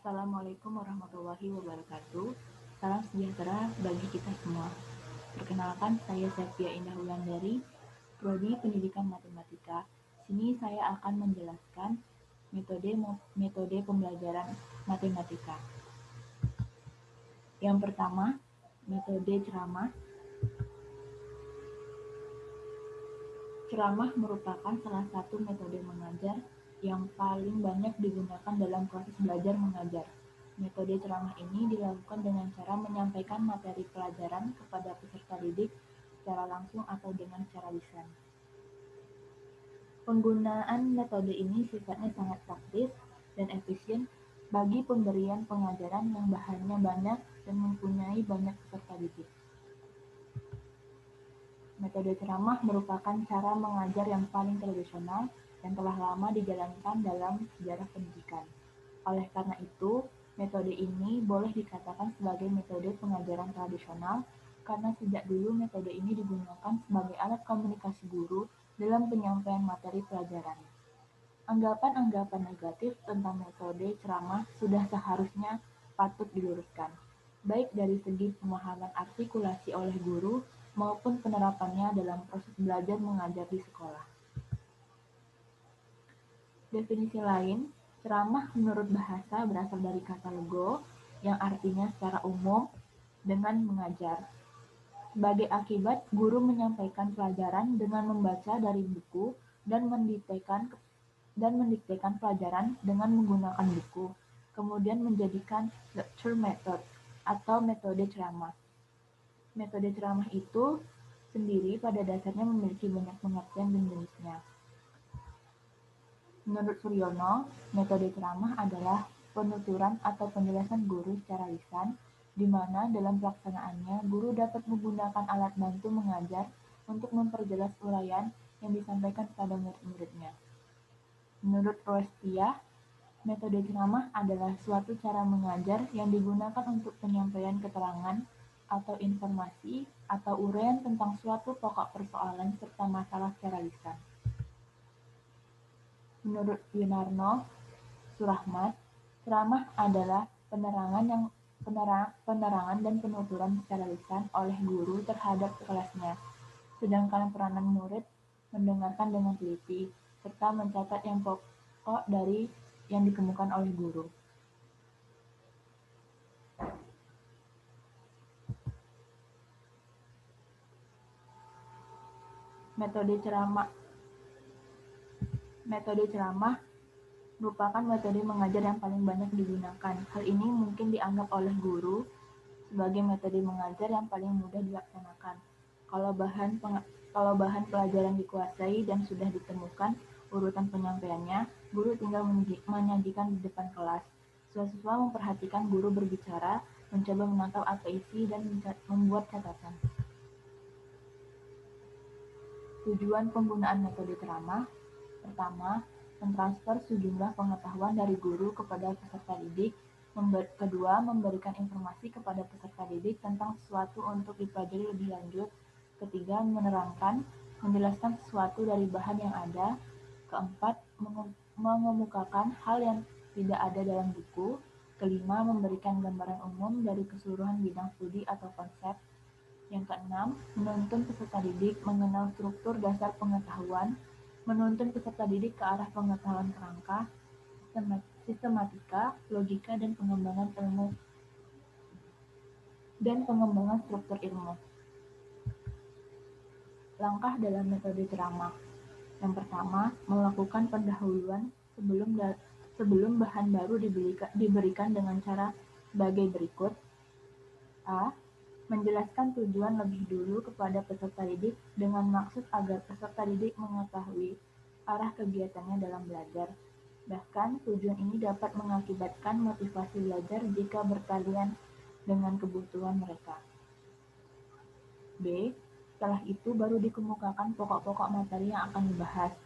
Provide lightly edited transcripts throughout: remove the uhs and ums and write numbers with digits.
Assalamualaikum warahmatullahi wabarakatuh. Salam sejahtera bagi kita semua. Perkenalkan, saya Sepia Indah Wulandari, Prodi Pendidikan Matematika. Sini saya akan menjelaskan metode pembelajaran matematika. Yang pertama, metode ceramah. Ceramah merupakan salah satu metode mengajar yang paling banyak digunakan dalam proses belajar mengajar. Metode ceramah ini dilakukan dengan cara menyampaikan materi pelajaran kepada peserta didik secara langsung atau dengan cara lisan. Penggunaan metode ini sifatnya sangat praktis dan efisien bagi pemberian pengajaran yang bahannya banyak dan mempunyai banyak peserta didik. Metode ceramah merupakan cara mengajar yang paling tradisional dan telah lama dijalankan dalam sejarah pendidikan. Oleh karena itu, metode ini boleh dikatakan sebagai metode pengajaran tradisional karena sejak dulu metode ini digunakan sebagai alat komunikasi guru dalam penyampaian materi pelajaran. Anggapan-anggapan negatif tentang metode ceramah sudah seharusnya patut diluruskan, baik dari segi pemahaman artikulasi oleh guru maupun penerapannya dalam proses belajar mengajar di sekolah. Definisi lain, ceramah menurut bahasa berasal dari kata lego yang artinya secara umum dengan mengajar. Sebagai akibat, guru menyampaikan pelajaran dengan membaca dari buku dan mendiktekan pelajaran dengan menggunakan buku, kemudian menjadikan lecture method atau metode ceramah. Metode ceramah itu sendiri pada dasarnya memiliki banyak pengertian dan jenisnya. Menurut Suryono, metode ceramah adalah penuturan atau penjelasan guru secara lisan, di mana dalam pelaksanaannya guru dapat menggunakan alat bantu mengajar untuk memperjelas uraian yang disampaikan kepada murid-muridnya. Menurut Roestia, metode ceramah adalah suatu cara mengajar yang digunakan untuk penyampaian keterangan atau informasi atau uraian tentang suatu pokok persoalan serta masalah secara lisan. Menurut Yunarno Surahmat, ceramah adalah penerangan dan penuturan secara lisan oleh guru terhadap kelasnya, sedangkan peranan murid mendengarkan dengan teliti, serta mencatat yang pokok dari yang dikemukakan oleh guru. Metode ceramah merupakan metode mengajar yang paling banyak digunakan. Hal ini mungkin dianggap oleh guru sebagai metode mengajar yang paling mudah dilaksanakan. Kalau bahan pelajaran dikuasai dan sudah ditemukan urutan penyampaiannya, guru tinggal menyajikan di depan kelas. Siswa memperhatikan guru berbicara, mencoba menangkap apa isi dan membuat catatan. Tujuan penggunaan metode ceramah: pertama, mentransfer sejumlah pengetahuan dari guru kepada peserta didik. Kedua, memberikan informasi kepada peserta didik tentang sesuatu untuk dipelajari lebih lanjut. Ketiga, menerangkan, menjelaskan sesuatu dari bahan yang ada. Keempat, mengemukakan hal yang tidak ada dalam buku. Kelima, memberikan gambaran umum dari keseluruhan bidang studi atau konsep. Yang keenam, menuntun peserta didik mengenal struktur dasar pengetahuan, menuntun peserta didik ke arah pengetahuan kerangka, sistematika, logika, dan pengembangan struktur ilmu. Langkah dalam metode ceramah. Yang pertama, melakukan pendahuluan sebelum bahan baru diberikan dengan cara sebagai berikut. A. Menjelaskan tujuan lebih dulu kepada peserta didik dengan maksud agar peserta didik mengetahui arah kegiatannya dalam belajar. Bahkan, tujuan ini dapat mengakibatkan motivasi belajar jika berkalian dengan kebutuhan mereka. B. Setelah itu baru dikemukakan pokok-pokok materi yang akan dibahas.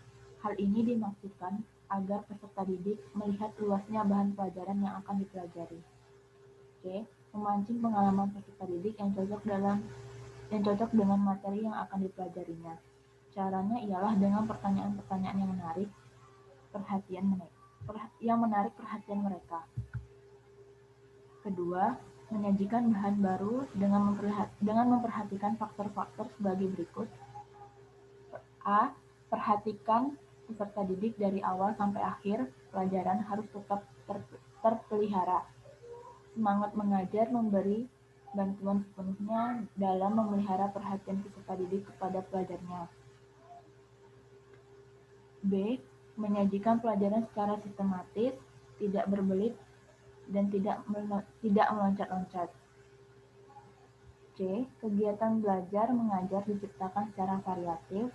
Hal ini dimaksudkan agar peserta didik melihat luasnya bahan pelajaran yang akan dipelajari. C. Memancing pengalaman peserta didik yang cocok dengan materi yang akan dipelajarinya. Caranya ialah dengan pertanyaan-pertanyaan yang menarik perhatian mereka. Kedua, menyajikan bahan baru dengan memperhatikan faktor-faktor sebagai berikut. A. Perhatikan peserta didik dari awal sampai akhir pelajaran harus tetap terpelihara. Semangat mengajar memberi bantuan sepenuhnya dalam memelihara perhatian peserta didik kepada pelajarnya. B. Menyajikan pelajaran secara sistematis, tidak berbelit, dan tidak meloncat-loncat. C. Kegiatan belajar mengajar diciptakan secara variatif.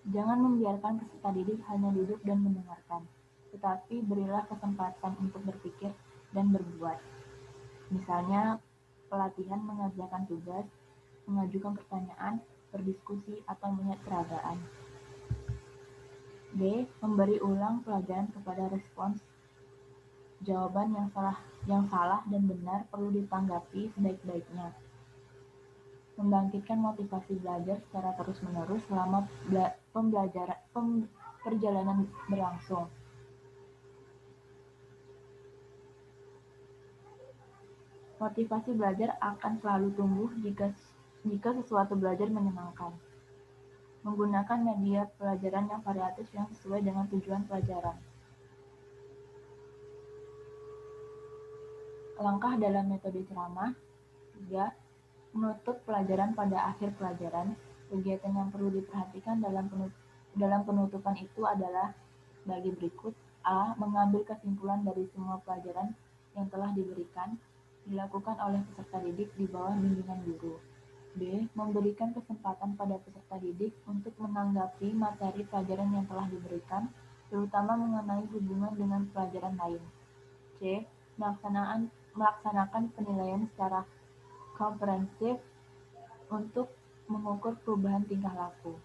Jangan membiarkan peserta didik hanya duduk dan mendengarkan, tetapi berilah kesempatan untuk berpikir dan berbuat. Misalnya, pelatihan mengerjakan tugas, mengajukan pertanyaan, berdiskusi, atau melihat peragaan. B. Memberi ulang pelajaran kepada respons. Jawaban yang salah dan benar perlu ditanggapi sebaik-baiknya. Membangkitkan motivasi belajar secara terus-menerus selama perjalanan berlangsung. Motivasi belajar akan selalu tumbuh jika sesuatu belajar menyenangkan. Menggunakan media pelajaran yang variatif yang sesuai dengan tujuan pelajaran. Langkah dalam metode ceramah. 3. Menutup pelajaran pada akhir pelajaran. Kegiatan yang perlu diperhatikan dalam penutupan itu adalah bagi berikut. A. Mengambil kesimpulan dari semua pelajaran yang telah diberikan, dilakukan oleh peserta didik di bawah bimbingan guru. B. Memberikan kesempatan pada peserta didik untuk menanggapi materi pelajaran yang telah diberikan, terutama mengenai hubungan dengan pelajaran lain. C. Melaksanakan penilaian secara komprehensif untuk mengukur perubahan tingkah laku.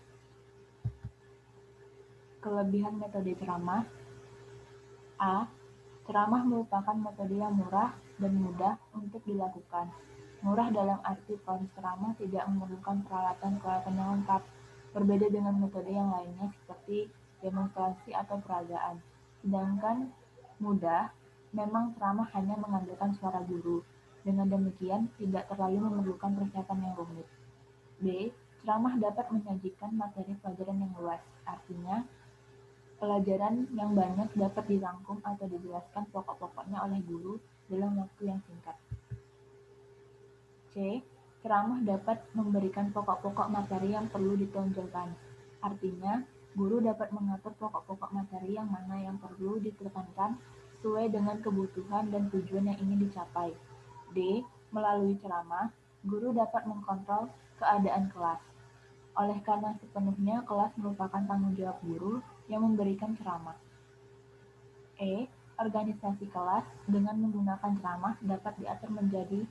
Kelebihan metode ceramah. A. Ceramah merupakan metode yang murah dan mudah untuk dilakukan. Murah dalam arti proses ceramah tidak memerlukan peralatan-peralatan yang lengkap, berbeda dengan metode yang lainnya seperti demonstrasi atau peragaan. Sedangkan mudah, memang ceramah hanya mengandalkan suara guru. Dengan demikian, tidak terlalu memerlukan persiapan yang rumit. B. Ceramah dapat menyajikan materi pelajaran yang luas, artinya pelajaran yang banyak dapat dirangkum atau dijelaskan pokok-pokoknya oleh guru dalam waktu yang singkat. C. Ceramah dapat memberikan pokok-pokok materi yang perlu ditonjolkan. Artinya, guru dapat mengatur pokok-pokok materi yang mana yang perlu ditekankan sesuai dengan kebutuhan dan tujuan yang ingin dicapai. D. Melalui ceramah, guru dapat mengkontrol keadaan kelas. Oleh karena sepenuhnya kelas merupakan tanggung jawab guru yang memberikan ceramah. E. Organisasi kelas dengan menggunakan ceramah dapat diatur menjadi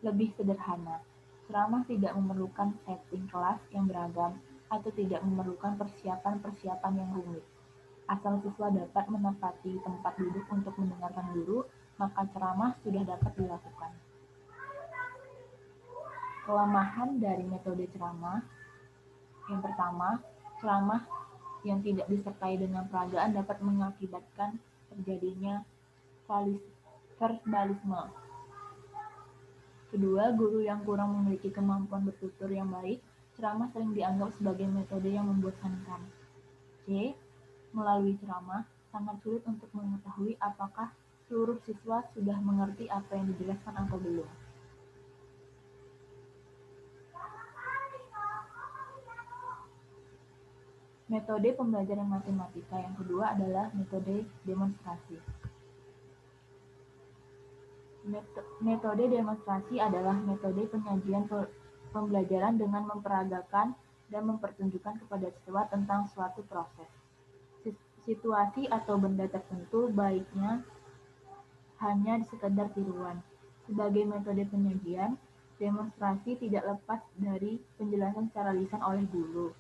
lebih sederhana. Ceramah tidak memerlukan setting kelas yang beragam atau tidak memerlukan persiapan-persiapan yang rumit. Asal siswa dapat menempati tempat duduk untuk mendengarkan guru, maka ceramah sudah dapat dilakukan. Kelemahan dari metode ceramah. Yang pertama, ceramah yang tidak disertai dengan peragaan dapat mengakibatkan terjadinya verbalisme. Kedua, guru yang kurang memiliki kemampuan bertutur yang baik, ceramah sering dianggap sebagai metode yang membosankan. C. Melalui ceramah, sangat sulit untuk mengetahui apakah seluruh siswa sudah mengerti apa yang dijelaskan atau belum. Metode pembelajaran matematika yang kedua adalah metode demonstrasi. Metode demonstrasi adalah metode penyajian pembelajaran dengan memperagakan dan mempertunjukkan kepada siswa tentang suatu proses, situasi atau benda tertentu, baiknya hanya sekedar tiruan. Sebagai metode penyajian, demonstrasi tidak lepas dari penjelasan secara lisan oleh guru.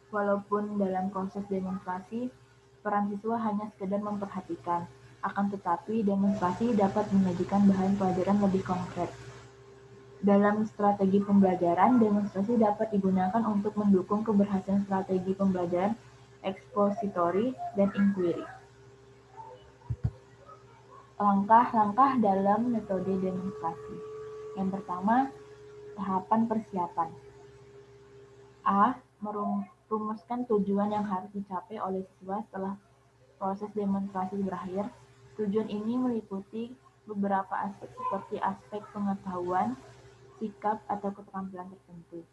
Walaupun dalam proses demonstrasi, peran siswa hanya sekedar memperhatikan, akan tetapi demonstrasi dapat menyajikan bahan pelajaran lebih konkret. Dalam strategi pembelajaran, demonstrasi dapat digunakan untuk mendukung keberhasilan strategi pembelajaran ekspositori dan inquiry. Langkah-langkah dalam metode demonstrasi. Yang pertama, tahapan persiapan. A. Merumuskan tujuan yang harus dicapai oleh siswa setelah proses demonstrasi berakhir. Tujuan ini meliputi beberapa aspek seperti aspek pengetahuan, sikap, atau keterampilan tertentu.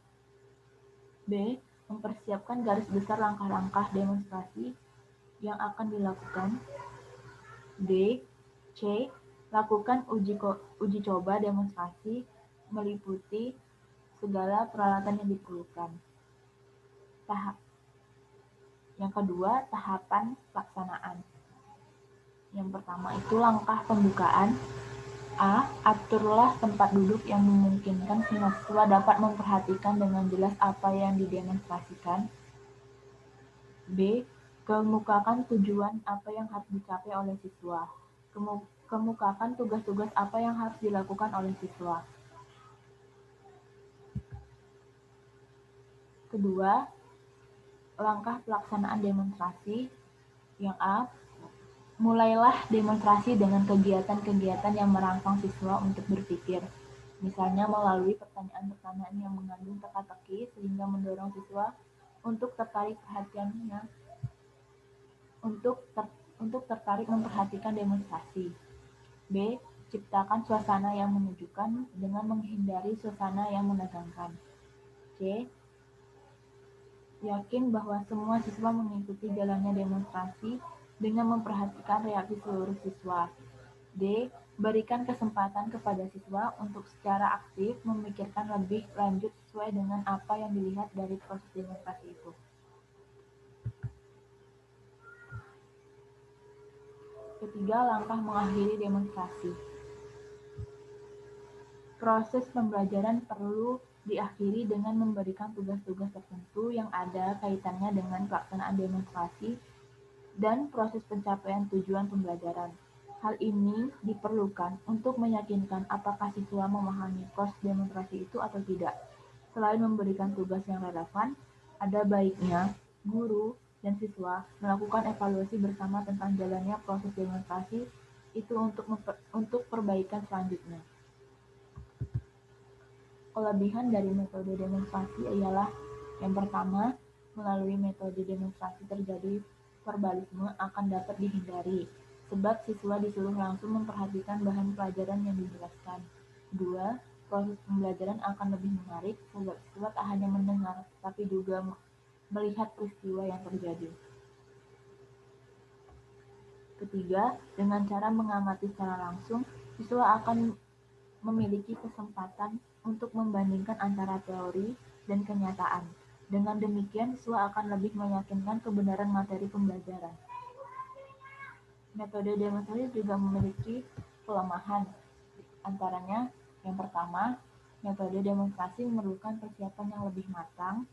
B. Mempersiapkan garis besar langkah-langkah demonstrasi yang akan dilakukan. D. C. Lakukan uji coba demonstrasi meliputi segala peralatan yang diperlukan. Yang kedua, tahapan pelaksanaan. Yang pertama itu langkah pembukaan. A. Aturlah tempat duduk yang memungkinkan siswa dapat memperhatikan dengan jelas apa yang didemonstrasikan. B. Kemukakan tujuan apa yang harus dicapai oleh siswa. Kemukakan tugas-tugas apa yang harus dilakukan oleh siswa. Kedua, langkah pelaksanaan demonstrasi. Yang A. Mulailah demonstrasi dengan kegiatan-kegiatan yang merangsang siswa untuk berpikir, misalnya melalui pertanyaan-pertanyaan yang mengandung teka-teki sehingga mendorong siswa untuk tertarik perhatiannya untuk tertarik memperhatikan demonstrasi. B. Ciptakan suasana yang menyejukkan dengan menghindari suasana yang menegangkan. C. Yakin bahwa semua siswa mengikuti jalannya demonstrasi dengan memperhatikan reaksi seluruh siswa. D. Berikan kesempatan kepada siswa untuk secara aktif memikirkan lebih lanjut sesuai dengan apa yang dilihat dari proses demonstrasi itu. Ketiga, langkah mengakhiri demonstrasi. Proses pembelajaran perlu diakhiri dengan memberikan tugas-tugas tertentu yang ada kaitannya dengan pelaksanaan demonstrasi dan proses pencapaian tujuan pembelajaran. Hal ini diperlukan untuk meyakinkan apakah siswa memahami proses demonstrasi itu atau tidak. Selain memberikan tugas yang relevan, ada baiknya guru dan siswa melakukan evaluasi bersama tentang jalannya proses demonstrasi itu untuk perbaikan selanjutnya. Kelebihan dari metode demonstrasi ialah yang pertama, melalui metode demonstrasi terjadi verbalisme akan dapat dihindari, sebab siswa disuruh langsung memperhatikan bahan pelajaran yang dijelaskan. Kedua, proses pembelajaran akan lebih menarik, sebab siswa tak hanya mendengar, tapi juga melihat peristiwa yang terjadi. Ketiga, dengan cara mengamati secara langsung, siswa akan memiliki kesempatan untuk membandingkan antara teori dan kenyataan. Dengan demikian, siswa akan lebih meyakinkan kebenaran materi pembelajaran. Metode demonstrasi juga memiliki kelemahan. Antaranya, yang pertama, metode demonstrasi memerlukan persiapan yang lebih matang.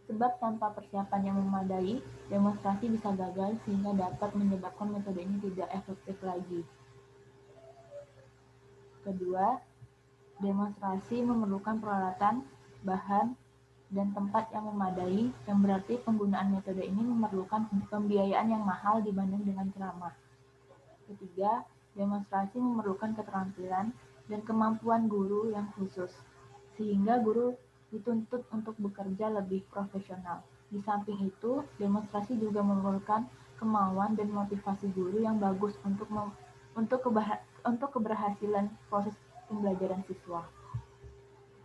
Sebab tanpa persiapan yang memadai, demonstrasi bisa gagal sehingga dapat menyebabkan metode ini tidak efektif lagi. Kedua, demonstrasi memerlukan peralatan, bahan, dan tempat yang memadai, yang berarti penggunaan metode ini memerlukan pembiayaan yang mahal dibanding dengan ceramah. Ketiga, demonstrasi memerlukan keterampilan dan kemampuan guru yang khusus, sehingga guru dituntut untuk bekerja lebih profesional. Di samping itu, demonstrasi juga memerlukan kemauan dan motivasi guru yang bagus untuk keberhasilan proses pembelajaran siswa.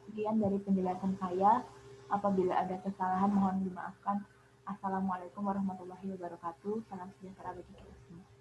Sekian dari penjelasan saya. Apabila ada kesalahan mohon dimaafkan. Assalamualaikum warahmatullahi wabarakatuh. Salam sejahtera bagi kita semua.